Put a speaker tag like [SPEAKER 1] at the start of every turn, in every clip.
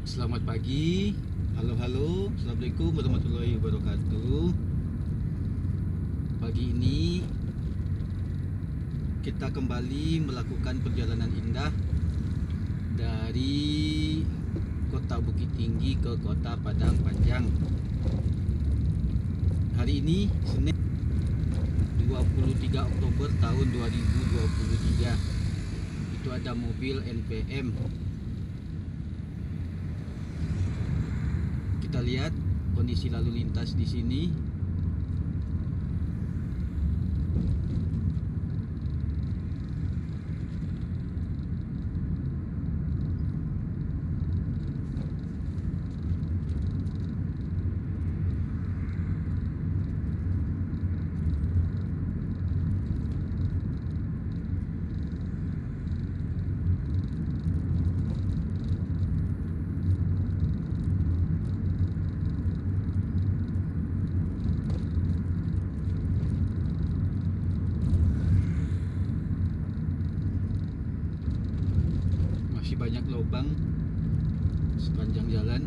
[SPEAKER 1] Selamat pagi. Halo, assalamualaikum warahmatullahi wabarakatuh. Pagi ini kita kembali melakukan perjalanan indah dari kota Bukit Tinggi ke kota Padang Panjang. Hari ini Senin 23 Oktober tahun 2023. Itu ada mobil NPM. Kita lihat kondisi lalu lintas di sini. Masih banyak lubang sepanjang jalan.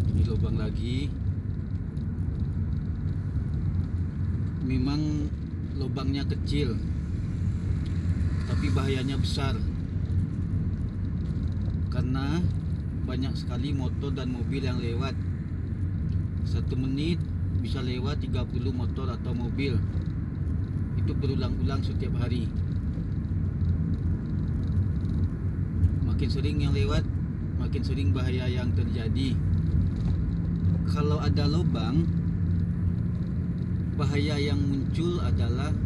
[SPEAKER 1] Ini lubang lagi. Memang lubangnya kecil, tapi bahayanya besar karena banyak sekali motor dan mobil yang lewat. 1 menit bisa lewat 30 motor atau mobil. Itu berulang-ulang setiap hari. Makin sering yang lewat, makin sering bahaya yang terjadi. Kalau ada lubang, bahaya yang muncul adalah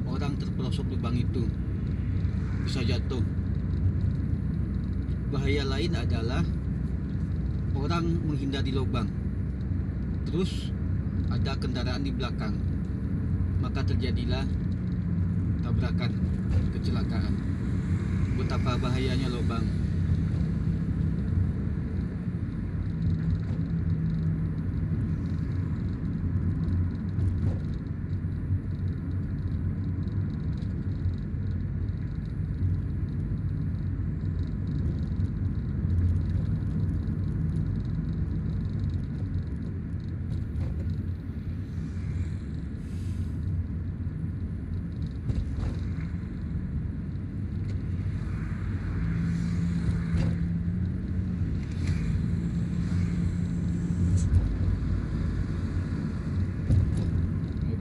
[SPEAKER 1] orang terperosok lubang itu, bisa jatuh. Bahaya lain adalah orang menghindari lubang, terus ada kendaraan di belakang, maka terjadilah tabrakan, kecelakaan. Betapa bahayanya lubang.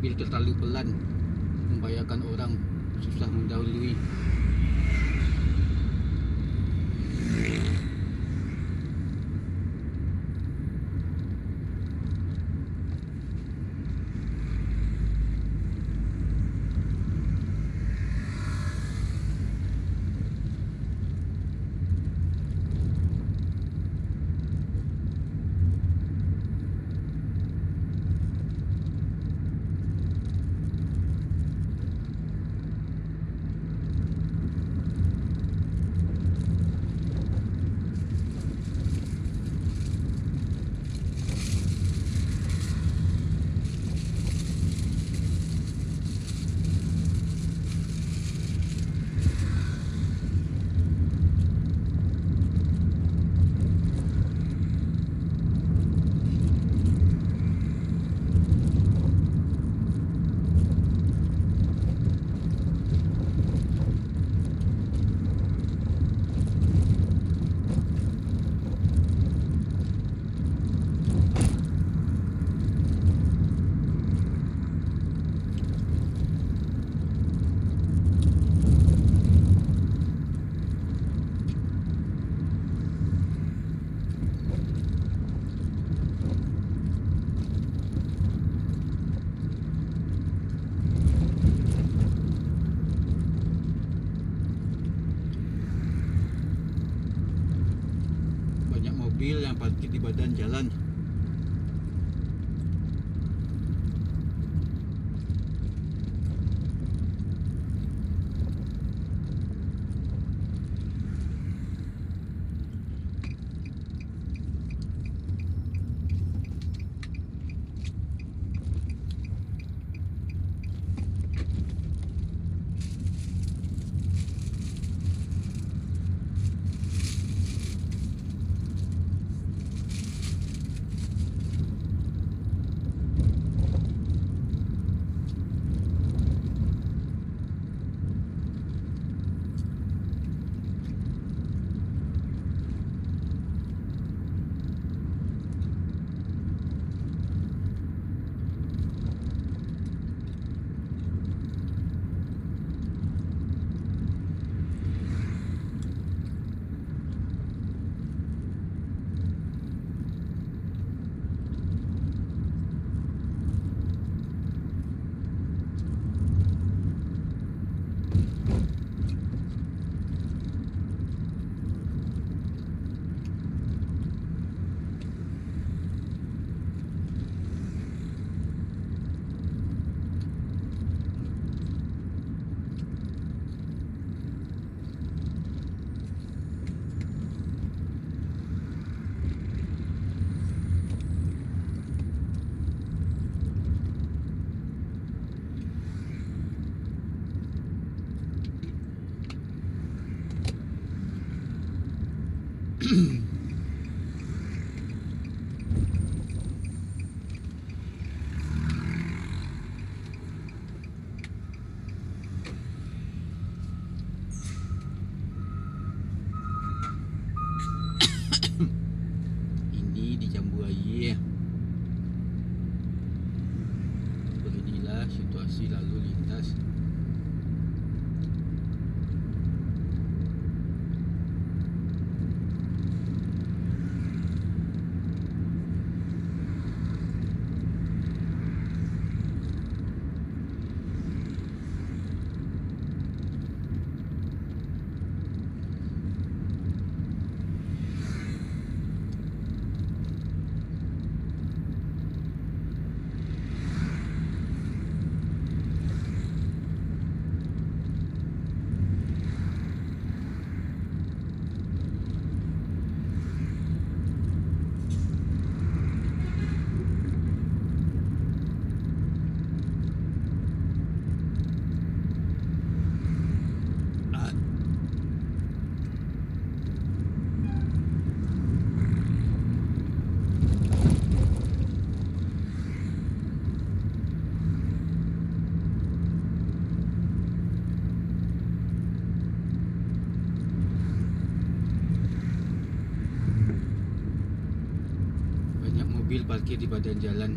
[SPEAKER 1] Mobil terlalu pelan, membahayakan orang, susah mendahului. Banyak mobil yang parkir di badan jalan. Ini di Jambuaya. Beginilah situasi lalu lintas. Banyak mobil parkir di badan jalan.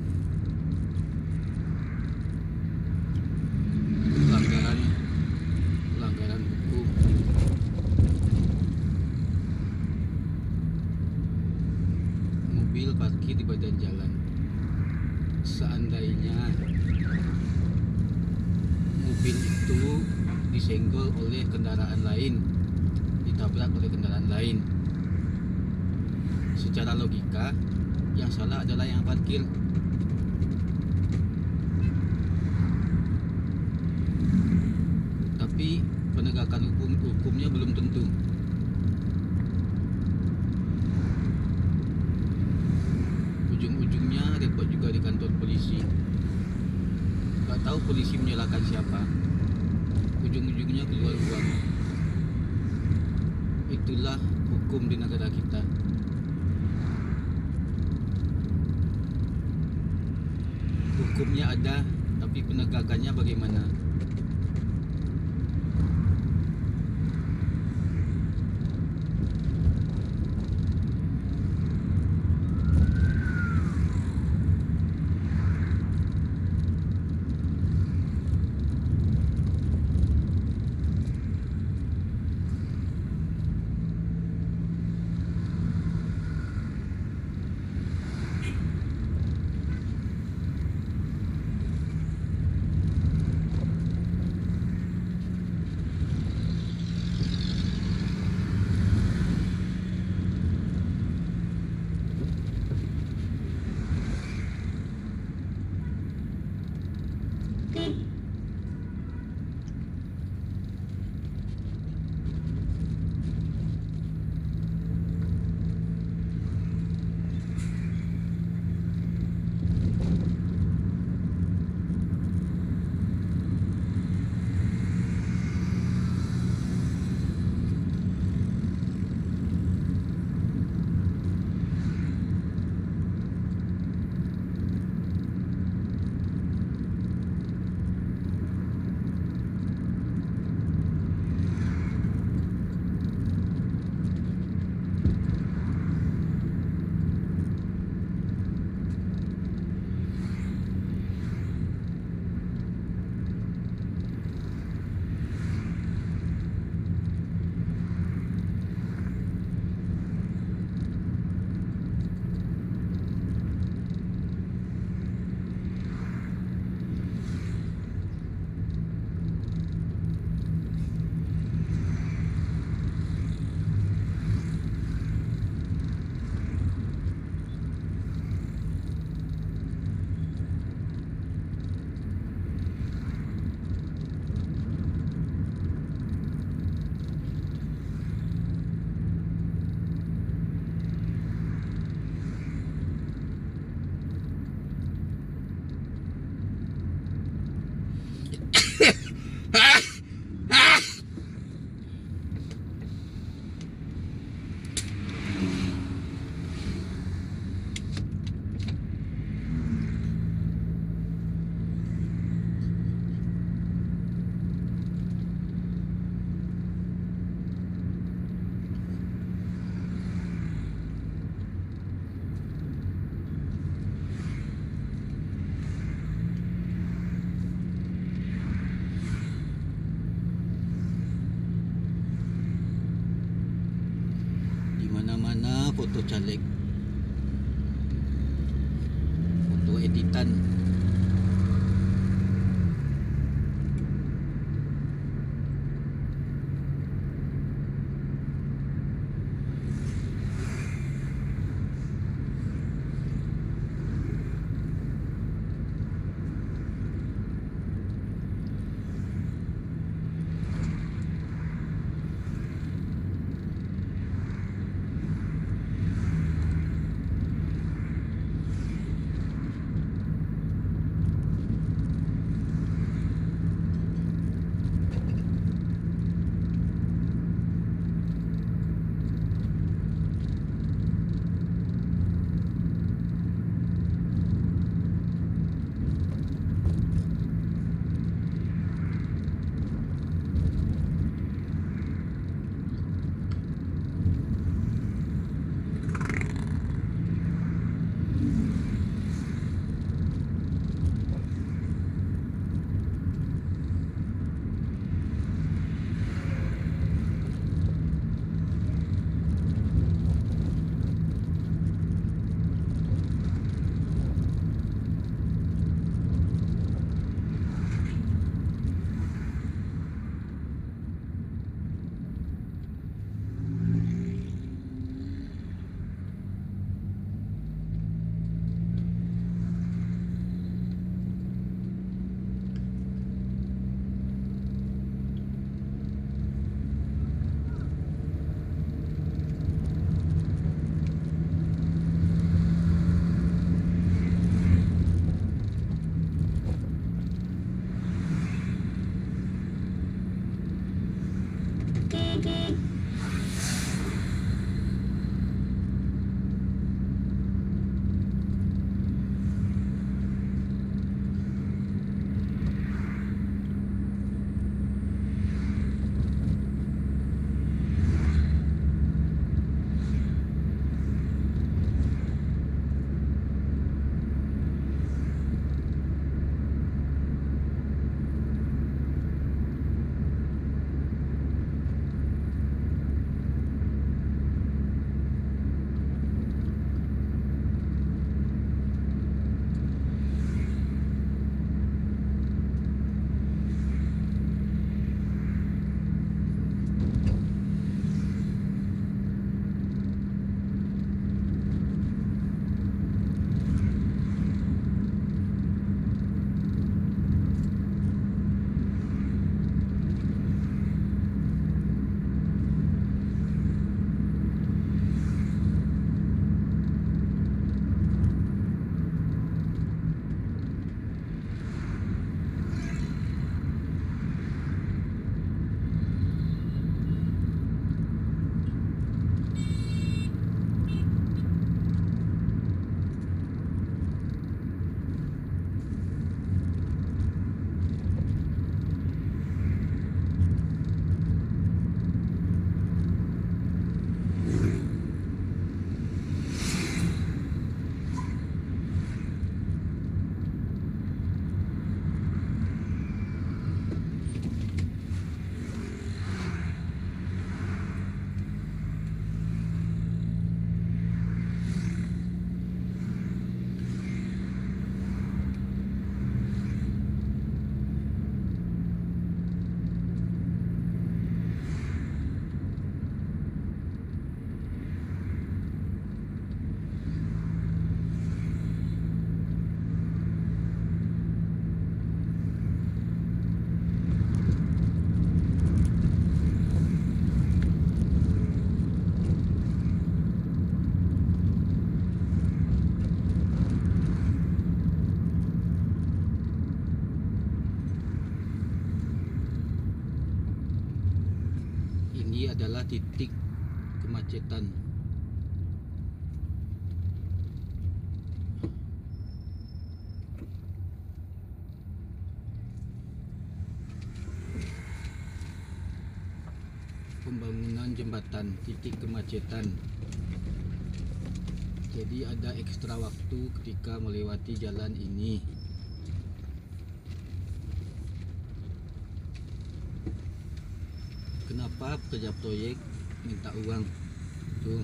[SPEAKER 1] Pelanggaran hukum. Mobil parkir di badan jalan. Seandainya mobil itu disenggol oleh kendaraan lain, ditabrak oleh kendaraan lain, secara logika yang salah adalah yang parkir. Tapi penegakan hukumnya belum tentu. Ujung-ujungnya repot juga di kantor polisi. Gak tahu polisi menyalahkan siapa. Ujung-ujungnya keluar uang. Itulah hukum di negara kita. Hukumnya ada, tapi penegakannya bagaimana? foto caleg, foto editan. Adalah titik kemacetan. Pembangunan jembatan titik kemacetan. Jadi ada ekstra waktu ketika melewati jalan ini. Kenapa pekerja proyek minta uang? Tuh,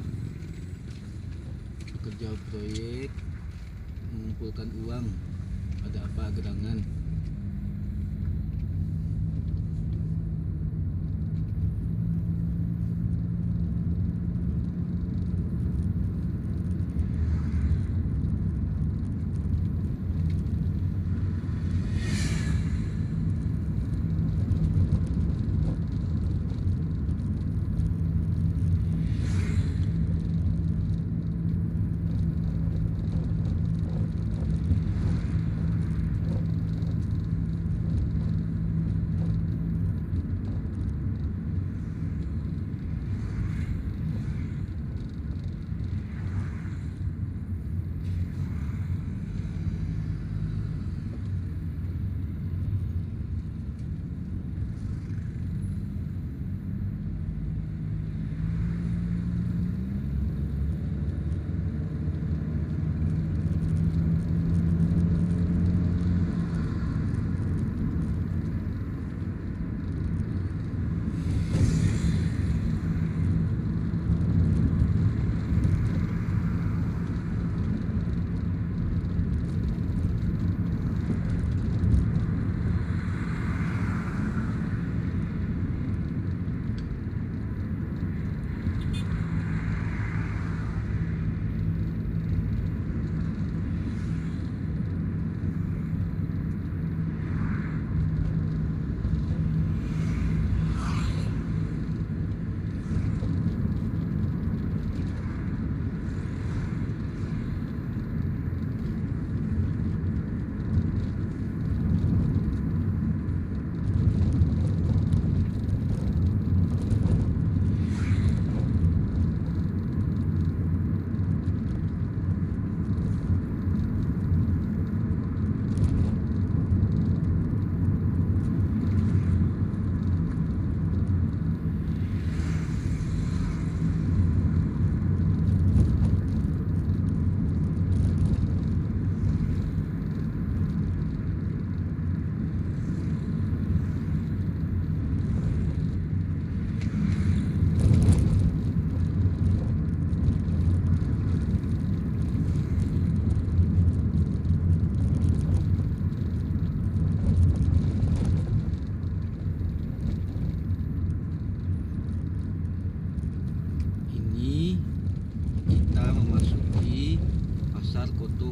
[SPEAKER 1] pekerja proyek mengumpulkan uang. Ada apa gerangan?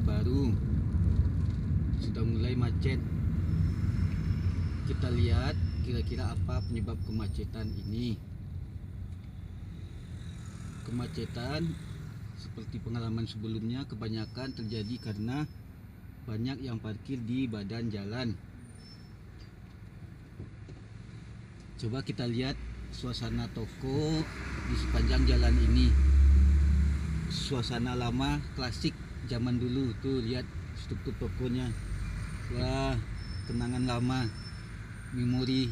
[SPEAKER 1] Baru sudah mulai macet. Kita lihat kira-kira apa penyebab kemacetan ini. Kemacetan seperti pengalaman sebelumnya kebanyakan terjadi karena banyak yang parkir di badan jalan. Coba kita lihat suasana toko di sepanjang jalan ini. Suasana lama klasik zaman dulu tuh, lihat struktur tokonya. Wah, kenangan lama, memori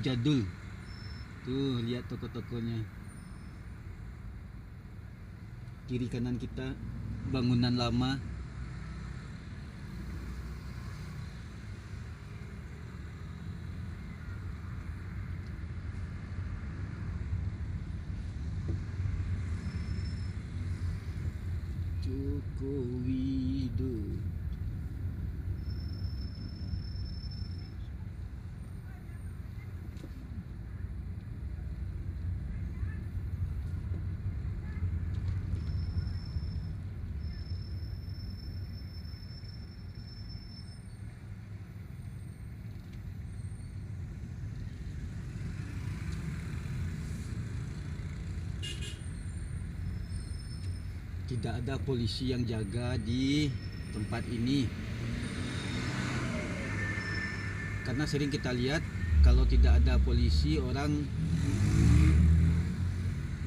[SPEAKER 1] jadul. Tuh lihat toko-tokonya. Kiri kanan kita bangunan lama. Joko Widodo. Tidak ada polisi yang jaga di tempat ini, karena sering kita lihat kalau tidak ada polisi orang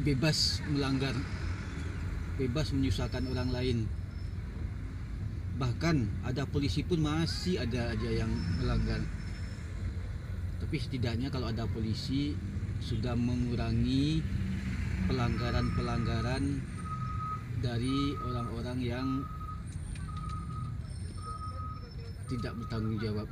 [SPEAKER 1] bebas melanggar, bebas menyusahkan orang lain. Bahkan ada polisi pun masih ada aja yang melanggar. Tapi setidaknya kalau ada polisi sudah mengurangi pelanggaran-pelanggaran dari orang-orang yang tidak bertanggung jawab.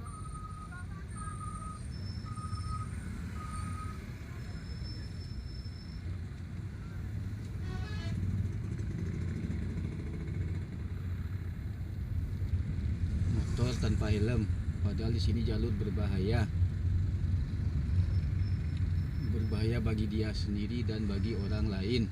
[SPEAKER 1] tanpa helm, padahal di sini jalur berbahaya. Berbahaya bagi dia sendiri dan bagi orang lain.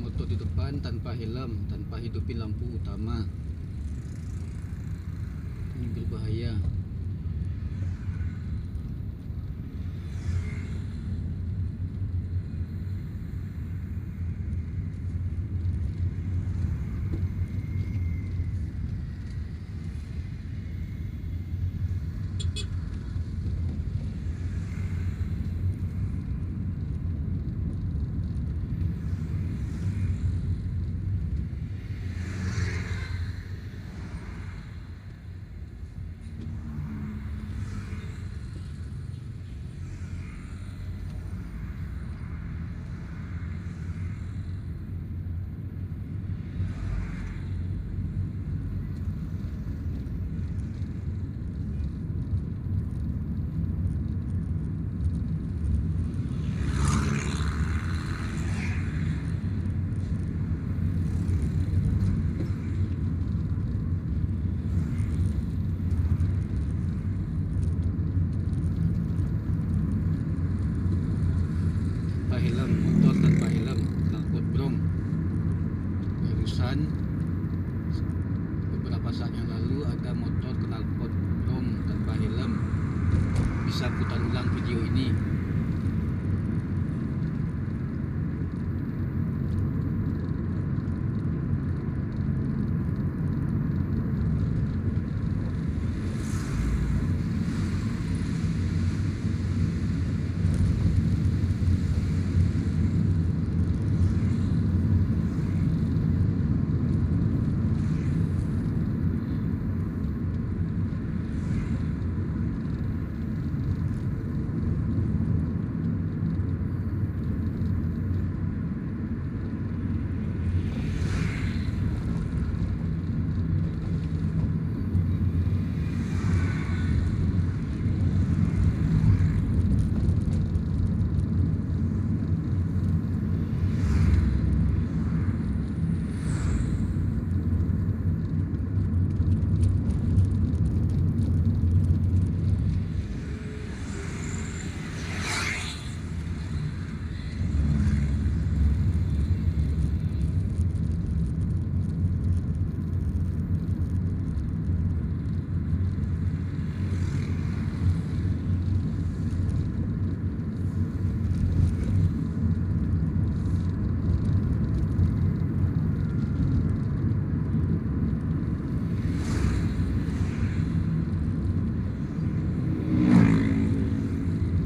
[SPEAKER 1] Motor di depan tanpa helm, tanpa hidupin lampu utama, ini berbahaya. barusan beberapa saat yang lalu ada motor knalpot brong tanpa helm. Bisa putar ulang video ini.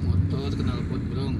[SPEAKER 1] Motor knalpot brong.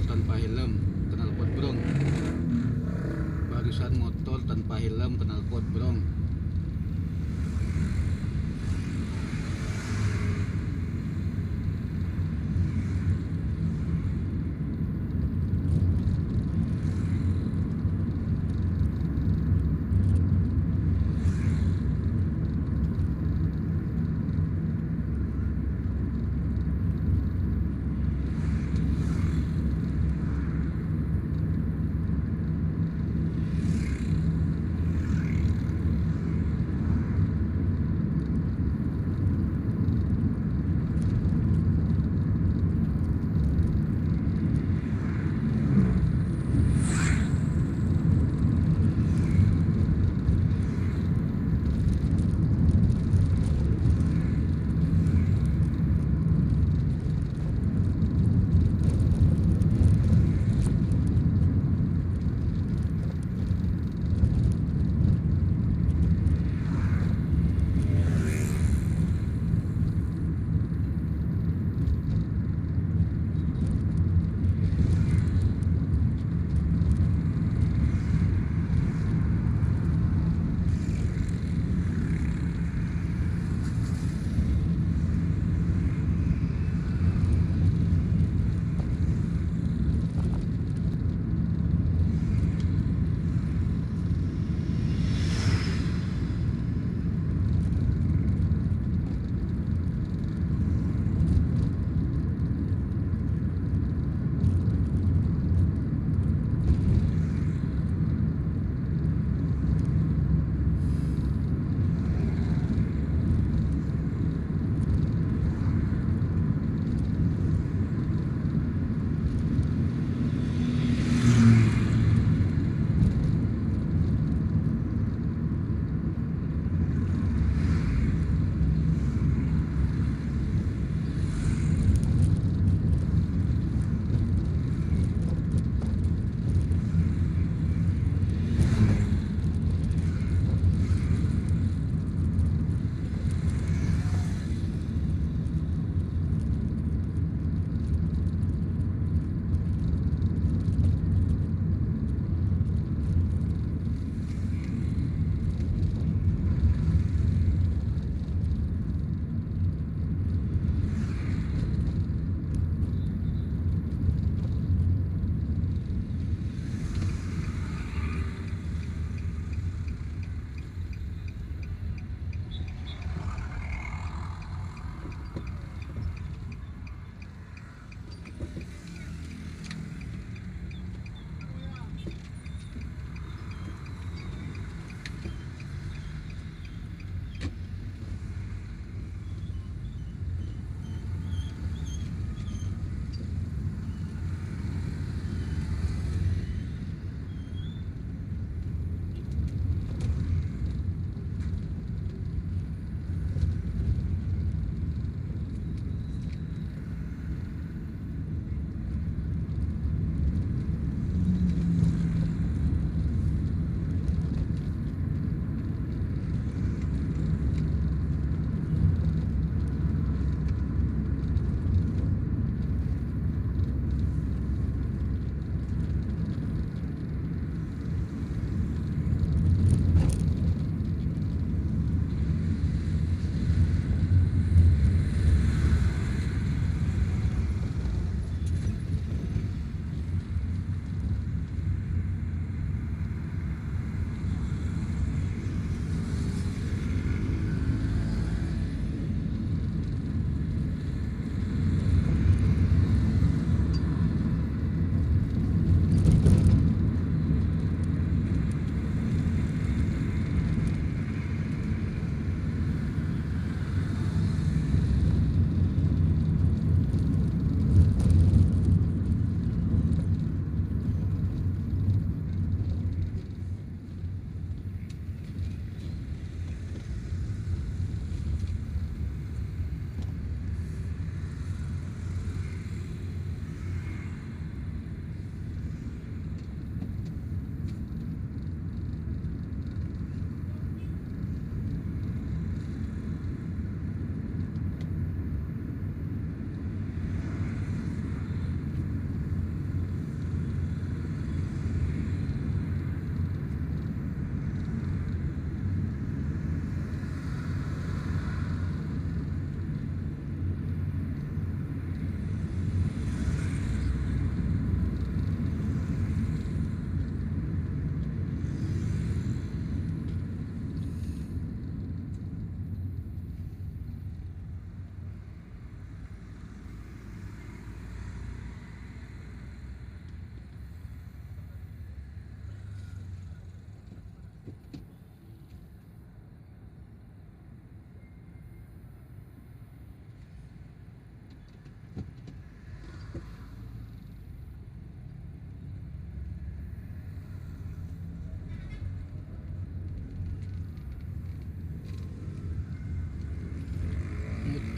[SPEAKER 1] Tanpa helm knalpot brong. Barusan motor tanpa helm knalpot brong.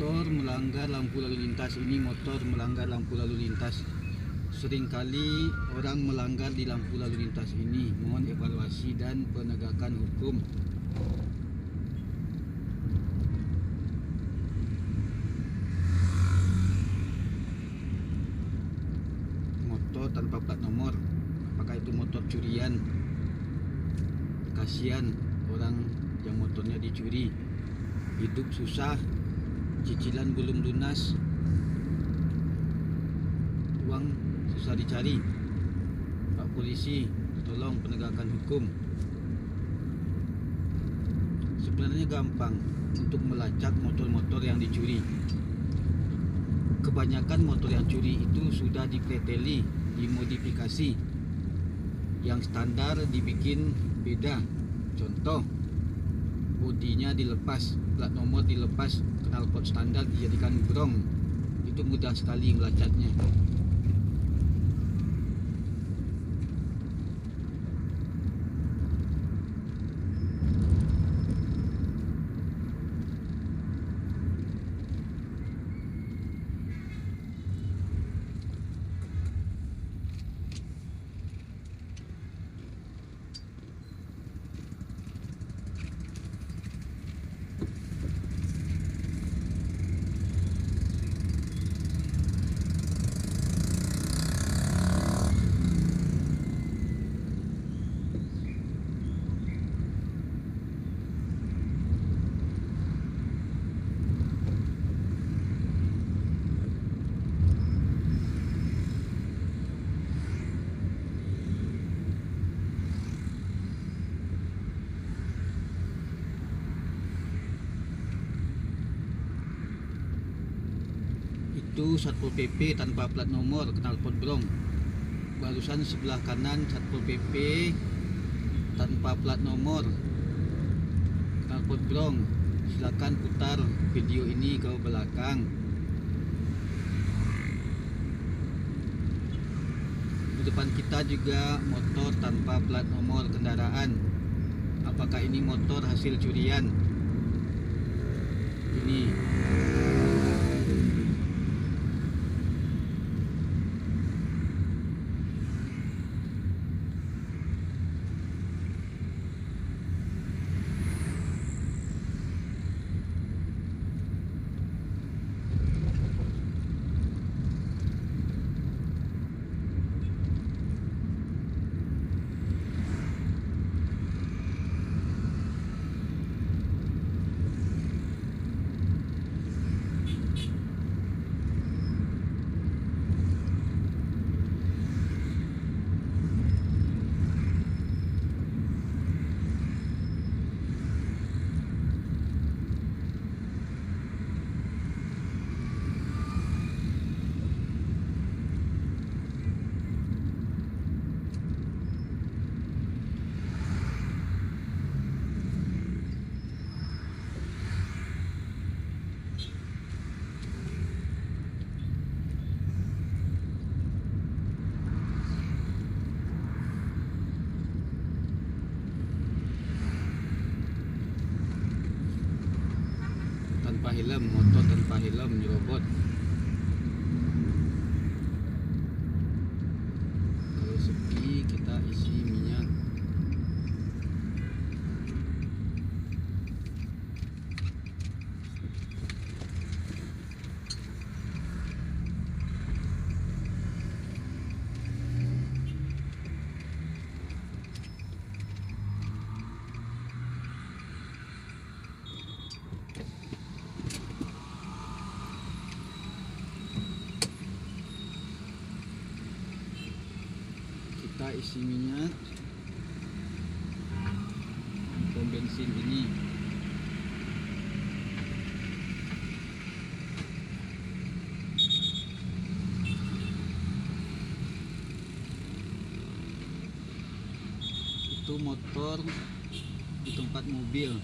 [SPEAKER 1] motor melanggar lampu lalu lintas. Ini motor melanggar lampu lalu lintas. Seringkali orang melanggar di lampu lalu lintas ini. Mohon evaluasi dan penegakan hukum. Motor tanpa plat nomor, apakah itu motor curian? Kasihan orang yang motornya dicuri. Hidup susah, cicilan belum lunas, uang susah dicari. Pak Polisi, tolong penegakan hukum. Sebenarnya gampang untuk melacak motor-motor yang dicuri. Kebanyakan motor yang curi itu sudah dipreteli, dimodifikasi. Yang standar dibikin beda. Contoh, bodinya dilepas, plat nomor dilepas, knalpot standar dijadikan brong. Itu mudah sekali melacaknya. Itu Satpol PP tanpa plat nomor, knalpot brong. Barusan sebelah kanan Satpol PP tanpa plat nomor, knalpot brong. Silakan putar video ini ke belakang. Di depan kita juga motor tanpa plat nomor kendaraan. Apakah ini motor hasil curian? Ini tanpa helm, motor tanpa helm nyerobot. Kalau sepi kita isi minyak. Kita isi minyak pom bensin ini. Itu motor di tempat mobil.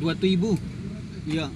[SPEAKER 1] 2000. Iya.